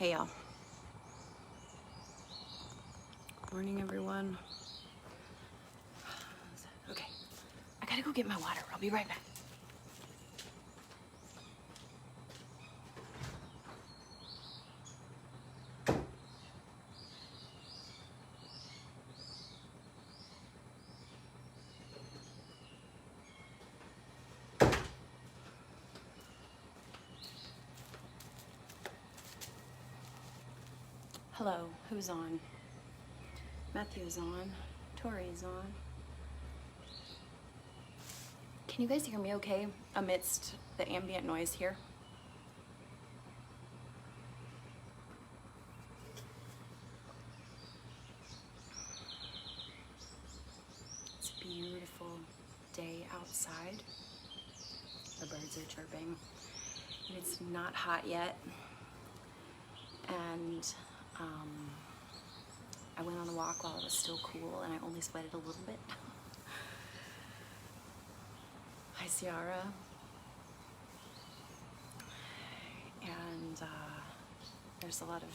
Hey y'all. Morning everyone. Okay, I gotta go get my water. I'll be right back. Hello, who's on? Matthew's on. Tori's on. Can you guys hear me okay amidst the ambient noise here? It's a beautiful day outside. The birds are chirping. And it's not hot yet. And I went on a walk while it was still cool and I only sweated a little bit. Hi, Ciara. And there's a lot of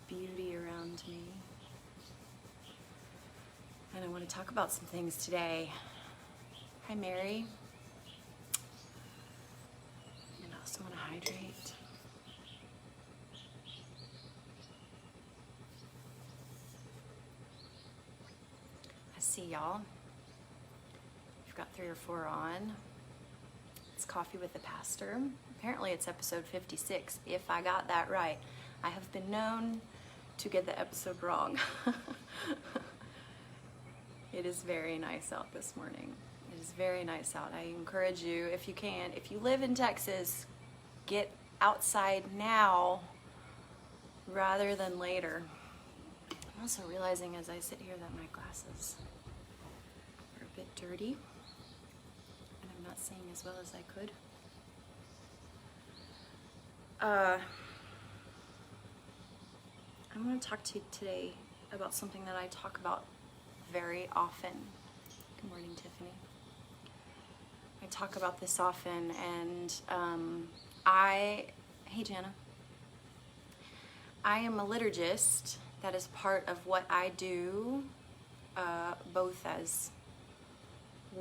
beauty around me. And I want to talk about some things today. Hi, Mary. And I also want to hydrate. I see y'all. We've got 3 or 4 on. It's Coffee with the Pastor. Apparently it's episode 56, if I got that right. I have been known to get the episode wrong. It is very nice out this morning. It is very nice out. I encourage you, if you can, if you live in Texas, get outside now rather than later. I'm also realizing as I sit here that my glasses are a bit dirty and I'm not seeing as well as I could. I want to talk to you today about something that I talk about very often. Good morning, Tiffany. I talk about this often, and hey Jana. I am a liturgist. That is part of what I do, both as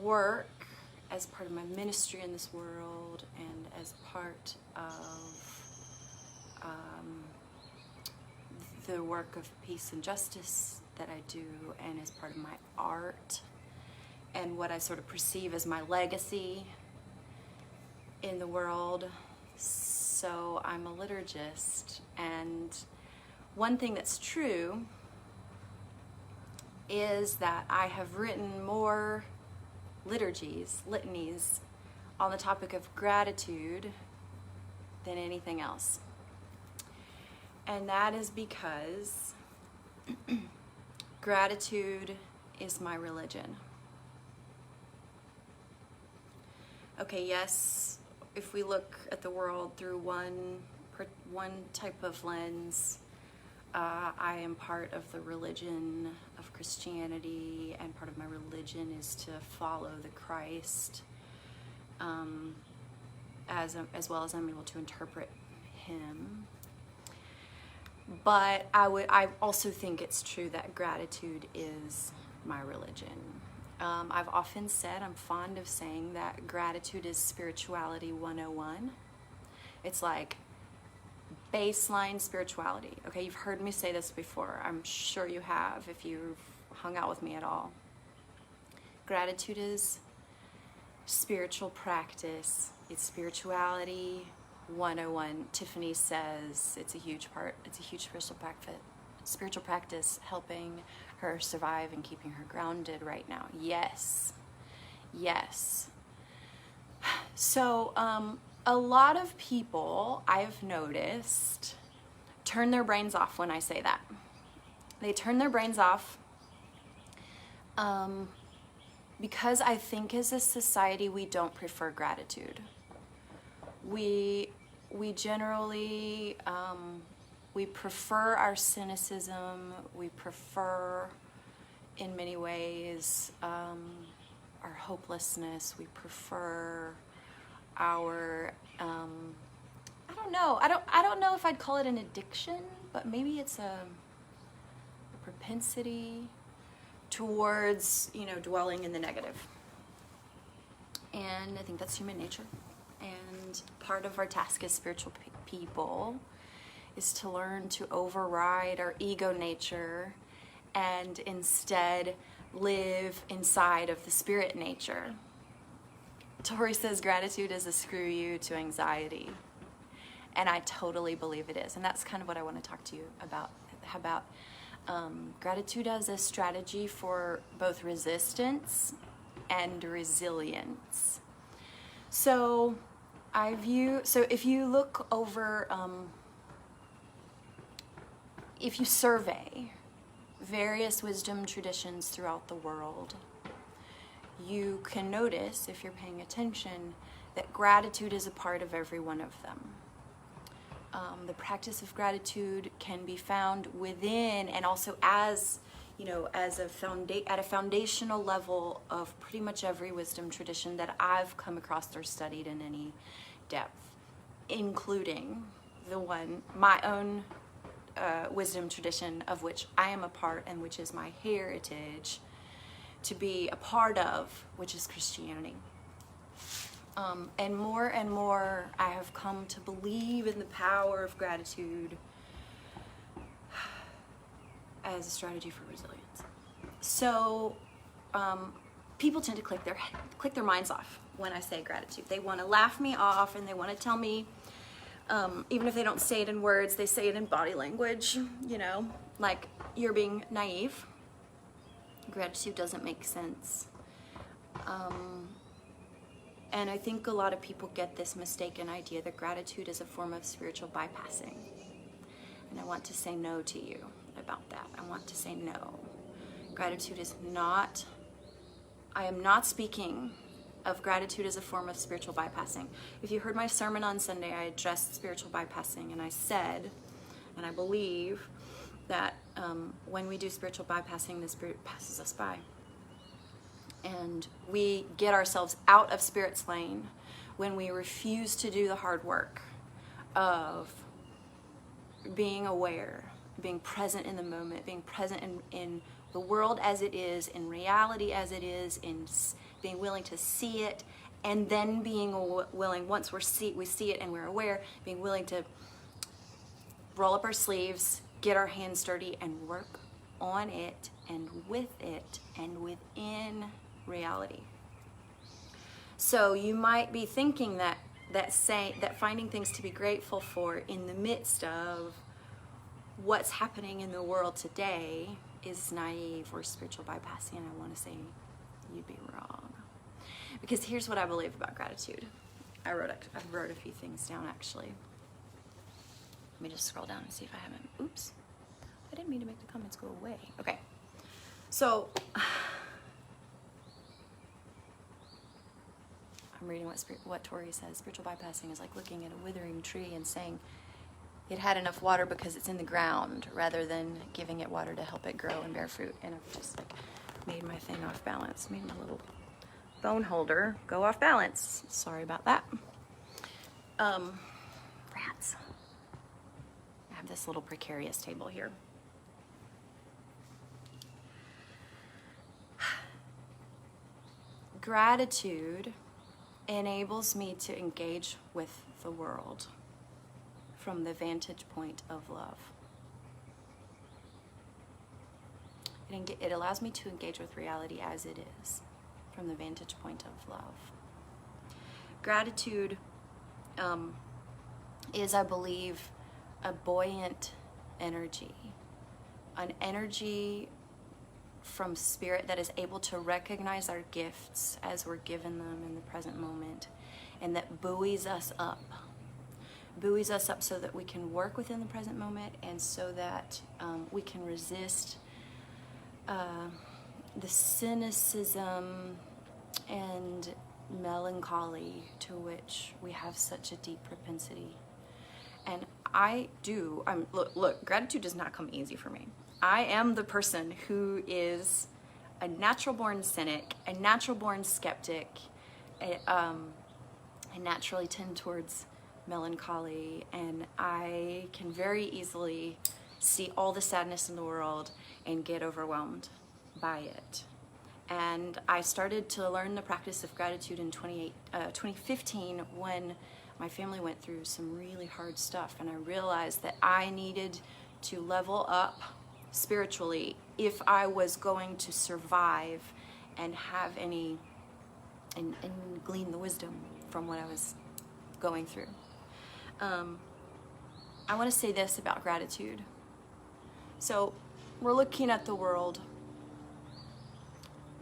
work, as part of my ministry in this world, and as part of the work of peace and justice that I do, and as part of my art, and what I sort of perceive as my legacy in the world. So I'm a liturgist, and one thing that's true is that I have written more litanies on the topic of gratitude than anything else. And that is because gratitude is my religion. Okay, yes, if we look at the world through one type of lens, I am part of the religion of Christianity, and part of my religion is to follow the Christ, as well as I'm able to interpret him. But I also think it's true that gratitude is my religion. I've often said, I'm fond of saying that gratitude is spirituality 101. It's like baseline spirituality. Okay, you've heard me say this before. I'm sure you have if you've hung out with me at all. Gratitude is spiritual practice. It's spirituality 101. Tiffany says it's a huge spiritual practice helping her survive and keeping her grounded right now. Yes. So a lot of people, I've noticed, turn their brains off when I say that. They turn their brains off because I think as a society we don't prefer gratitude. We generally, we prefer our cynicism, we prefer, in many ways, our hopelessness, we prefer our don't know. I don't know if I'd call it an addiction, but maybe it's a propensity towards, dwelling in the negative. And I think that's human nature. And part of our task as spiritual people is to learn to override our ego nature and instead live inside of the spirit nature. Tori says gratitude is a screw you to anxiety. And I totally believe it is. And that's kind of what I want to talk to you about gratitude as a strategy for both resistance and resilience. So if you look over, if you survey various wisdom traditions throughout the world, you can notice, if you're paying attention, that gratitude is a part of every one of them. The practice of gratitude can be found within and also as at a foundational level of pretty much every wisdom tradition that I've come across or studied in any depth, including my own wisdom tradition of which I am a part and which is my heritage to be a part of, which is Christianity. And more, I have come to believe in the power of gratitude as a strategy for resilience. So people tend to click their minds off when I say gratitude. They want to laugh me off, and they want to tell me, even if they don't say it in words, they say it in body language, like you're being naive. Gratitude doesn't make sense. And I think a lot of people get this mistaken idea that gratitude is a form of spiritual bypassing. And I want to say no to you about that. I want to say no. Gratitude is not, I am not speaking of gratitude as a form of spiritual bypassing. If you heard my sermon on Sunday, I addressed spiritual bypassing, and I said, and I believe, that when we do spiritual bypassing, the Spirit passes us by. And we get ourselves out of Spirit's lane when we refuse to do the hard work of being aware, being present in the moment, being present in the world as it is, in reality as it is, in being willing to see it, and then being willing, once we see it and we're aware, being willing to roll up our sleeves, get our hands dirty, and work on it and with it and within reality. So you might be thinking that finding things to be grateful for in the midst of what's happening in the world today is naive or spiritual bypassing, and I want to say you'd be wrong. Because here's what I believe about gratitude. I wrote a few things down, actually. Let me just scroll down and see if I haven't. Oops. I didn't mean to make the comments go away. Okay. So I'm reading what Tori says. Spiritual bypassing is like looking at a withering tree and saying it had enough water because it's in the ground, rather than giving it water to help it grow and bear fruit. And I've just made my thing off balance. Made my little bone holder go off balance. Sorry about that. Rats. I have this little precarious table here. Gratitude enables me to engage with the world from the vantage point of love. It allows me to engage with reality as it is from the vantage point of love. Gratitude is, I believe, a buoyant energy, an energy from Spirit that is able to recognize our gifts as we're given them in the present moment, and that buoys us up so that we can work within the present moment, and so that we can resist the cynicism and melancholy to which we have such a deep propensity. And look, gratitude does not come easy for me. I am the person who is a natural-born cynic, a natural-born skeptic. I naturally tend towards melancholy, and I can very easily see all the sadness in the world and get overwhelmed by it. And I started to learn the practice of gratitude in 2015 when my family went through some really hard stuff, and I realized that I needed to level up spiritually if I was going to survive and have any and glean the wisdom from what I was going through. I want to say this about gratitude. So we're looking at the world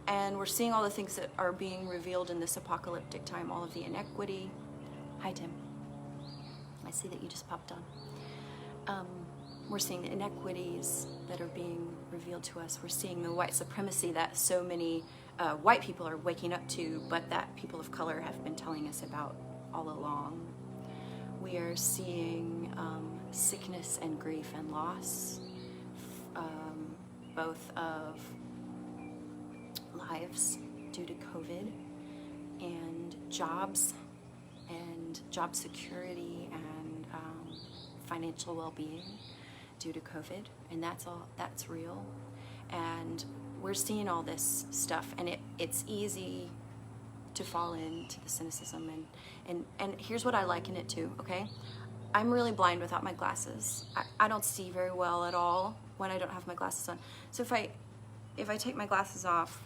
and we're seeing all the things that are being revealed in this apocalyptic time, all of the inequity. Hi, Tim. I see that you just popped on. We're seeing the inequities that are being revealed to us. We're seeing the white supremacy that so many white people are waking up to, but that people of color have been telling us about all along. We are seeing sickness and grief and loss, both of lives due to COVID and jobs and job security and financial well-being due to COVID, and that's real. And we're seeing all this stuff, and it's easy to fall into the cynicism, and here's what I liken it to, okay? I'm really blind without my glasses. I don't see very well at all when I don't have my glasses on. So if I take my glasses off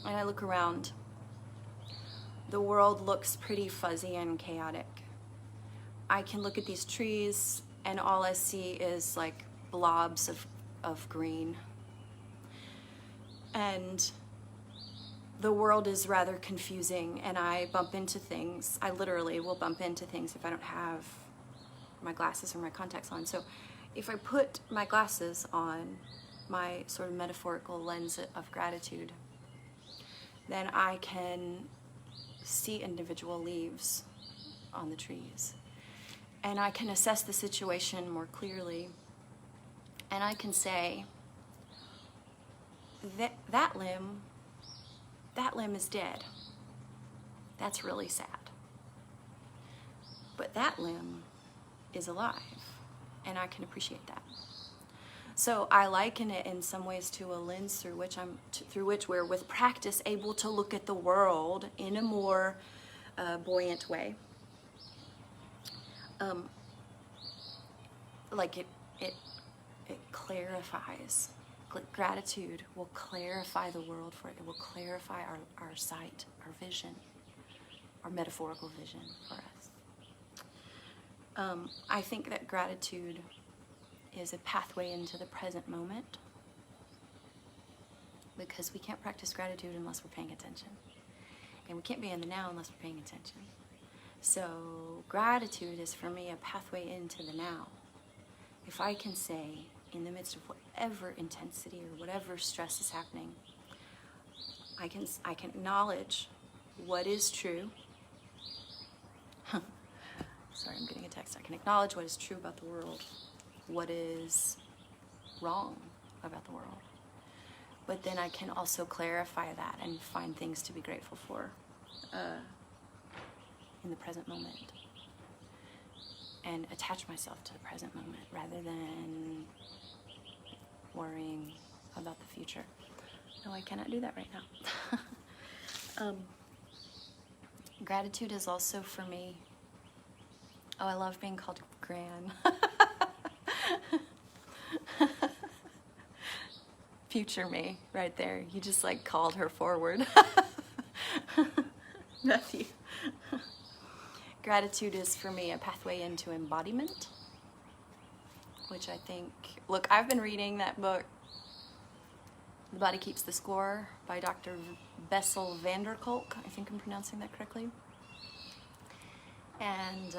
and I look around, the world looks pretty fuzzy and chaotic. I can look at these trees and all I see is like blobs of green. And the world is rather confusing, and I bump into things. I literally will bump into things if I don't have my glasses or my contacts on. So if I put my glasses on, my sort of metaphorical lens of gratitude, then I can see individual leaves on the trees. And I can assess the situation more clearly. And I can say, that limb is dead. That's really sad. But that limb is alive, and I can appreciate that. So I liken it in some ways to a lens through which we're, with practice, able to look at the world in a more buoyant way. Like it clarifies. Gratitude will clarify the world for it. It will clarify our sight, our vision, our metaphorical vision for us. I think that gratitude is a pathway into the present moment, because we can't practice gratitude unless we're paying attention. And we can't be in the now unless we're paying attention. So gratitude is for me a pathway into the now. If I can say, in the midst of whatever intensity or whatever stress is happening, I can acknowledge what is true. Sorry, I'm getting a text. I can acknowledge what is true about the world, what is wrong about the world. But then I can also clarify that and find things to be grateful for in the present moment, and attach myself to the present moment rather than worrying about the future. No, I cannot do that right now. Gratitude is also for me. Oh, I love being called Gran. Future me, right there. You just like called her forward. Matthew. Gratitude is for me a pathway into embodiment, which I think, look, I've been reading that book, The Body Keeps the Score, by Dr. Bessel van der Kolk. I think I'm pronouncing that correctly. And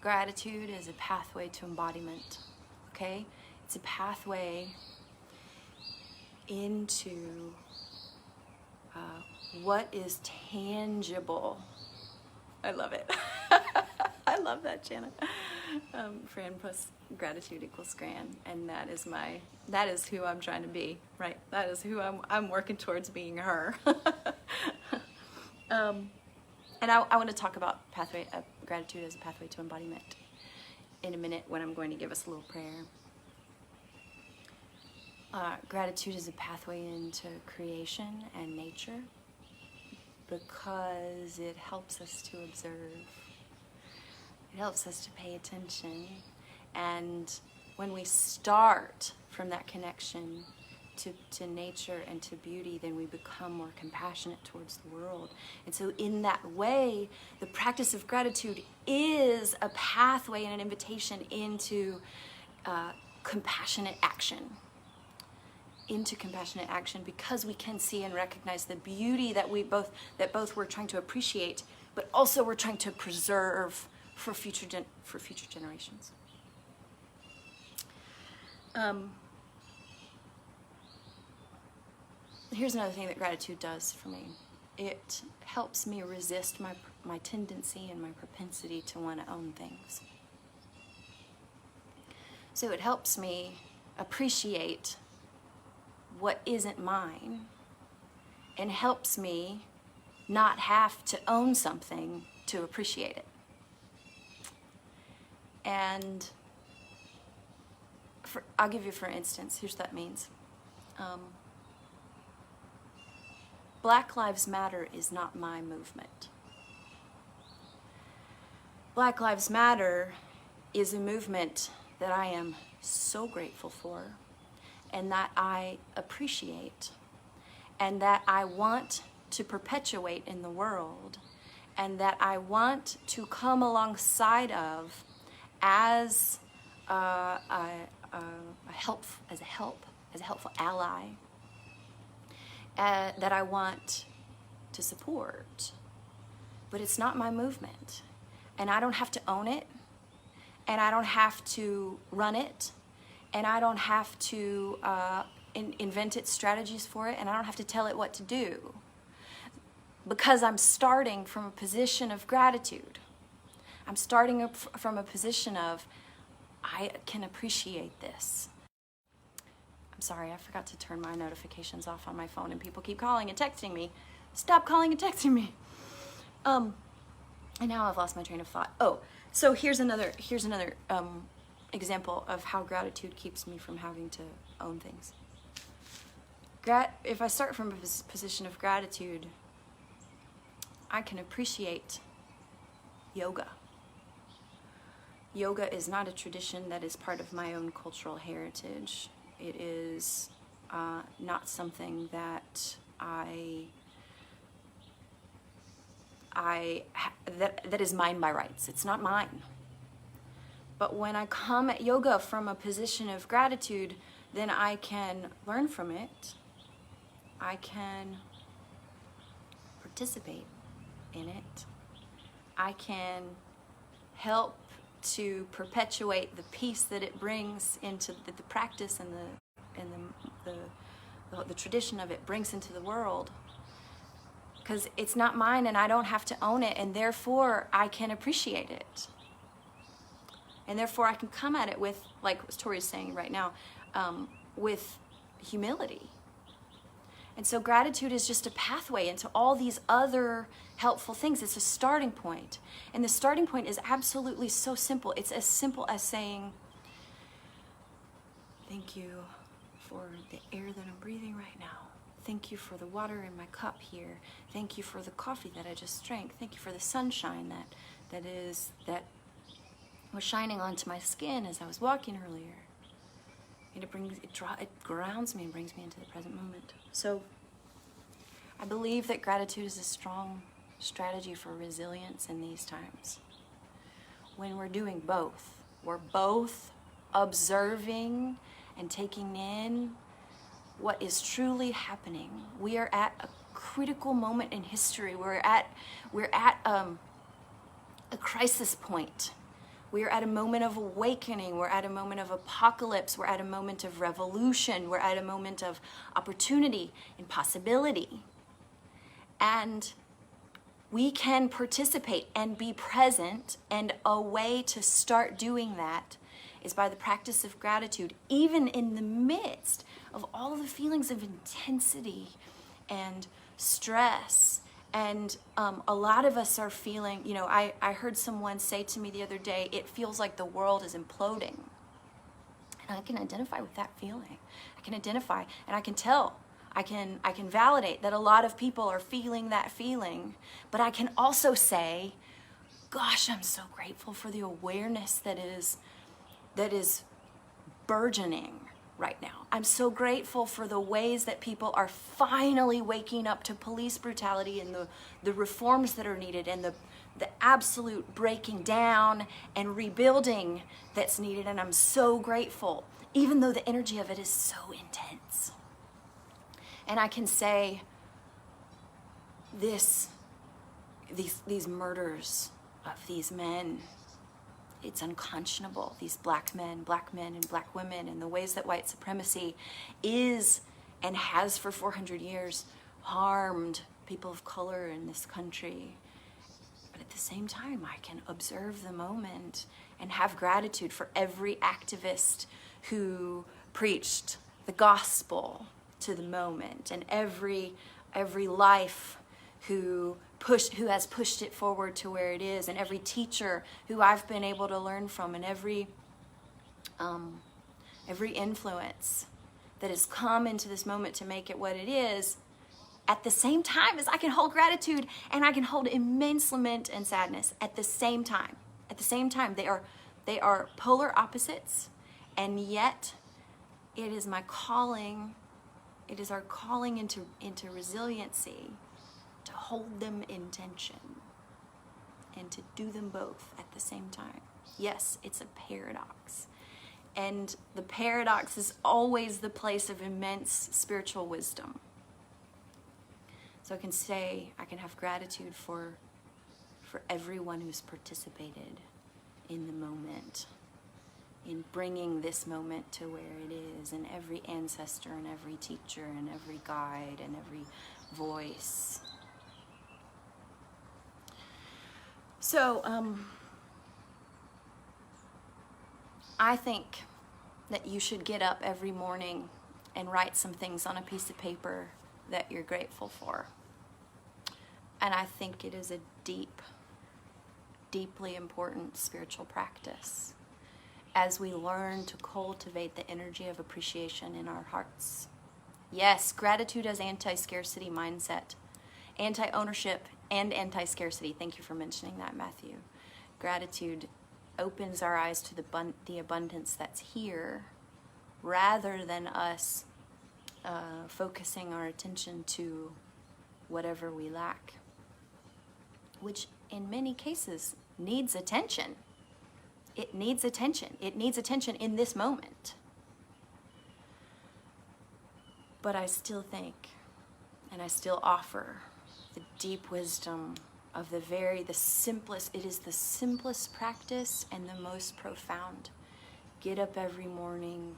gratitude is a pathway to embodiment, okay? It's a pathway into what is tangible. I love it. I love that, Jana. Fran plus gratitude equals Gran, and that is who I'm trying to be, right? That is who I'm working towards being her. And I want to talk about gratitude as a pathway to embodiment in a minute when I'm going to give us a little prayer. Gratitude is a pathway into creation and nature because it helps us to observe. It helps us to pay attention. And when we start from that connection to nature and to beauty, then we become more compassionate towards the world. And so in that way, the practice of gratitude is a pathway and an invitation into compassionate action. Into compassionate action, because we can see and recognize the beauty that both we're trying to appreciate, but also we're trying to preserve for future generations. Here's another thing that gratitude does for me. It helps me resist my tendency and my propensity to want to own things. So it helps me appreciate what isn't mine, and helps me not have to own something to appreciate it. And I'll give you for instance, here's what that means. Black Lives Matter is not my movement. Black Lives Matter is a movement that I am so grateful for, and that I appreciate, and that I want to perpetuate in the world, and that I want to come alongside of as a helpful ally, that I want to support. But it's not my movement, and I don't have to own it, and I don't have to run it, and I don't have to invent its strategies for it, and I don't have to tell it what to do, because I'm starting from a position of gratitude. I'm starting from a position of, I can appreciate this. I'm sorry, I forgot to turn my notifications off on my phone, and people keep calling and texting me. Stop calling and texting me. And now I've lost my train of thought. Oh, so here's another example of how gratitude keeps me from having to own things. If I start from a position of gratitude, I can appreciate yoga. Yoga is not a tradition that is part of my own cultural heritage. It is not something that that is mine by rights. It's not mine. But when I come at yoga from a position of gratitude, then I can learn from it. I can participate in it. I can help to perpetuate the peace that it brings into the practice and the tradition of it brings into the world. Because it's not mine, and I don't have to own it, and therefore I can appreciate it. And therefore I can come at it with, like what Tori's saying right now, with humility. And so gratitude is just a pathway into all these other helpful things. It's a starting point. And the starting point is absolutely so simple. It's as simple as saying, thank you for the air that I'm breathing right now. Thank you for the water in my cup here. Thank you for the coffee that I just drank. Thank you for the sunshine that was shining onto my skin as I was walking earlier. And it grounds me and brings me into the present moment. So I believe that gratitude is a strong strategy for resilience in these times. When we're doing both, we're both observing and taking in what is truly happening. We are at a critical moment in history. We're at a crisis point. We are at a moment of awakening. We're at a moment of apocalypse. We're at a moment of revolution. We're at a moment of opportunity and possibility. And we can participate and be present, and a way to start doing that is by the practice of gratitude, even in the midst of all the feelings of intensity and stress And a lot of us are feeling, I heard someone say to me the other day, it feels like the world is imploding. And I can identify with that feeling. I can identify, and I can tell, I can validate that a lot of people are feeling that feeling. But I can also say, gosh, I'm so grateful for the awareness that is burgeoning right now. I'm so grateful for the ways that people are finally waking up to police brutality and the reforms that are needed, and the absolute breaking down and rebuilding that's needed. And I'm so grateful, even though the energy of it is so intense. And I can say these murders of these men, it's unconscionable. These black men and black women, and the ways that white supremacy is and has for 400 years harmed people of color in this country. But at the same time, I can observe the moment and have gratitude for every activist who preached the gospel to the moment, and every life who has pushed it forward to where it is, and every teacher who I've been able to learn from, and every influence that has come into this moment to make it what it is, at the same time as I can hold gratitude and I can hold immense lament and sadness at the same time. At the same time, they are polar opposites, and yet it is my calling. It is our calling into resiliency, to hold them in tension and to do them both at the same time. Yes, it's a paradox. And the paradox is always the place of immense spiritual wisdom. So I can have gratitude for everyone who's participated in the moment, in bringing this moment to where it is, and every ancestor and every teacher and every guide and every voice. So, I think that you should get up every morning and write some things on a piece of paper that you're grateful for. And I think it is a deeply important spiritual practice as we learn to cultivate the energy of appreciation in our hearts. Yes, gratitude as anti-scarcity mindset, anti-ownership, and anti-scarcity. Thank you for mentioning that, Matthew. Gratitude opens our eyes to the abundance that's here, rather than us focusing our attention to whatever we lack, which in many cases needs attention. It needs attention. It needs attention in this moment. But I still think, and I still offer, the deep wisdom of the simplest, it is the simplest practice and the most profound. Get up every morning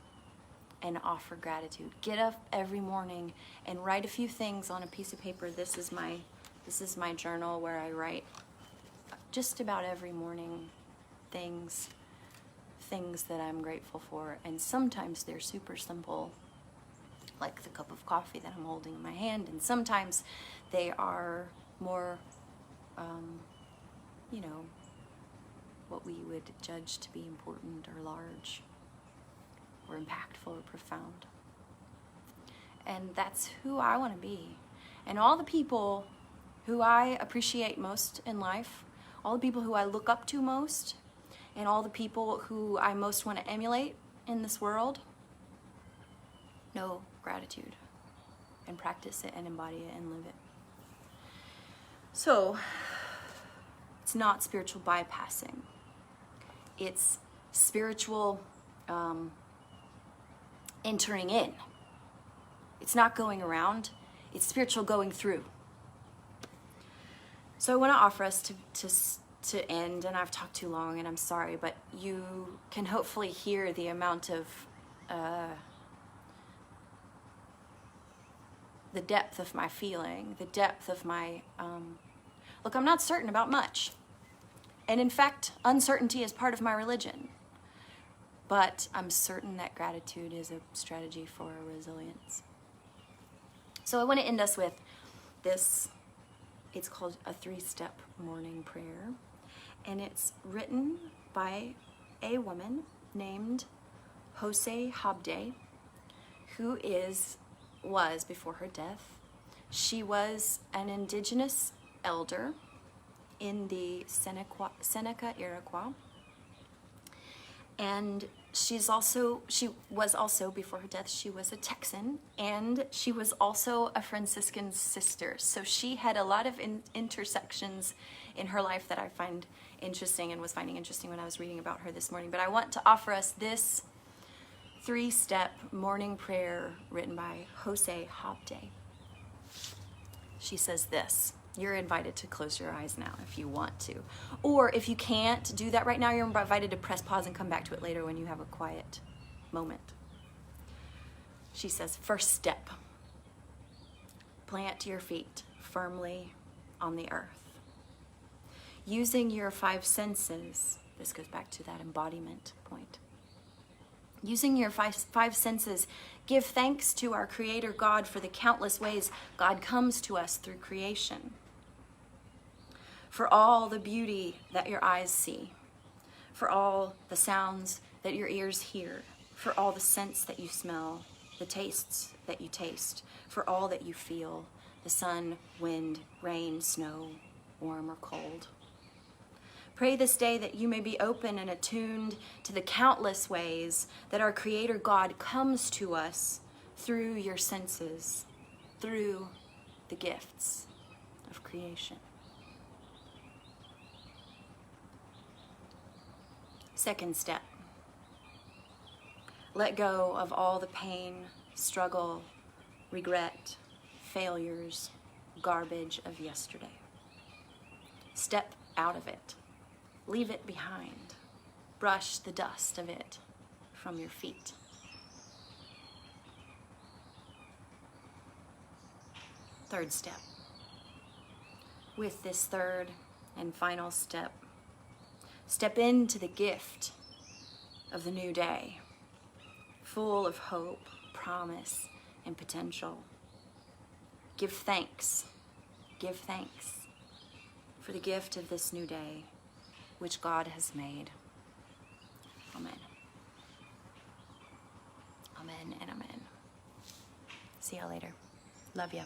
and offer gratitude. Get up every morning and write a few things on a piece of paper. This is my journal where I write just about every morning things that I'm grateful for. And sometimes they're super simple, like the cup of coffee that I'm holding in my hand, and sometimes they are more what we would judge to be important or large or impactful or profound. And that's who I want to be. And all the people who I appreciate most in life, all the people who I look up to most, and all the people who I most want to emulate in this world, know gratitude and practice it and embody it and live it. So, it's not spiritual bypassing. It's spiritual entering in. It's not going around. It's spiritual going through. So I want to offer us to end, and I've talked too long, and I'm sorry, but you can hopefully hear the amount of the depth of my feeling, the depth of my look, I'm not certain about much. And in fact, uncertainty is part of my religion. But I'm certain that gratitude is a strategy for resilience. So I want to end us with this It's called a 3-step morning prayer, and it's written by a woman named Jose Habde, who was before her death. She was an indigenous elder in the Seneca Iroquois, and she was also before her death, she was a Texan, and she was also a Franciscan sister. So she had a lot of intersections in her life that I find interesting and was finding interesting when I was reading about her this morning. But I want to offer us this 3-step morning prayer written by Jose Habde. She says this. You're invited to close your eyes now if you want to. Or if you can't do that right now, you're invited to press pause and come back to it later when you have a quiet moment. She says, first step, plant your feet firmly on the earth. Using your 5 senses, this goes back to that embodiment point. Using your five senses, give thanks to our Creator God for the countless ways God comes to us through creation. For all the beauty that your eyes see, for all the sounds that your ears hear, for all the scents that you smell, the tastes that you taste, for all that you feel, the sun, wind, rain, snow, warm or cold. Pray this day that you may be open and attuned to the countless ways that our Creator God comes to us through your senses, through the gifts of creation. Second step, let go of all the pain, struggle, regret, failures, garbage of yesterday. Step out of it. Leave it behind. Brush the dust of it from your feet. Third step. With this third and final step, step into the gift of the new day, full of hope, promise, and potential. Give thanks for the gift of this new day, which God has made. Amen. Amen and amen. See y'all later. Love ya.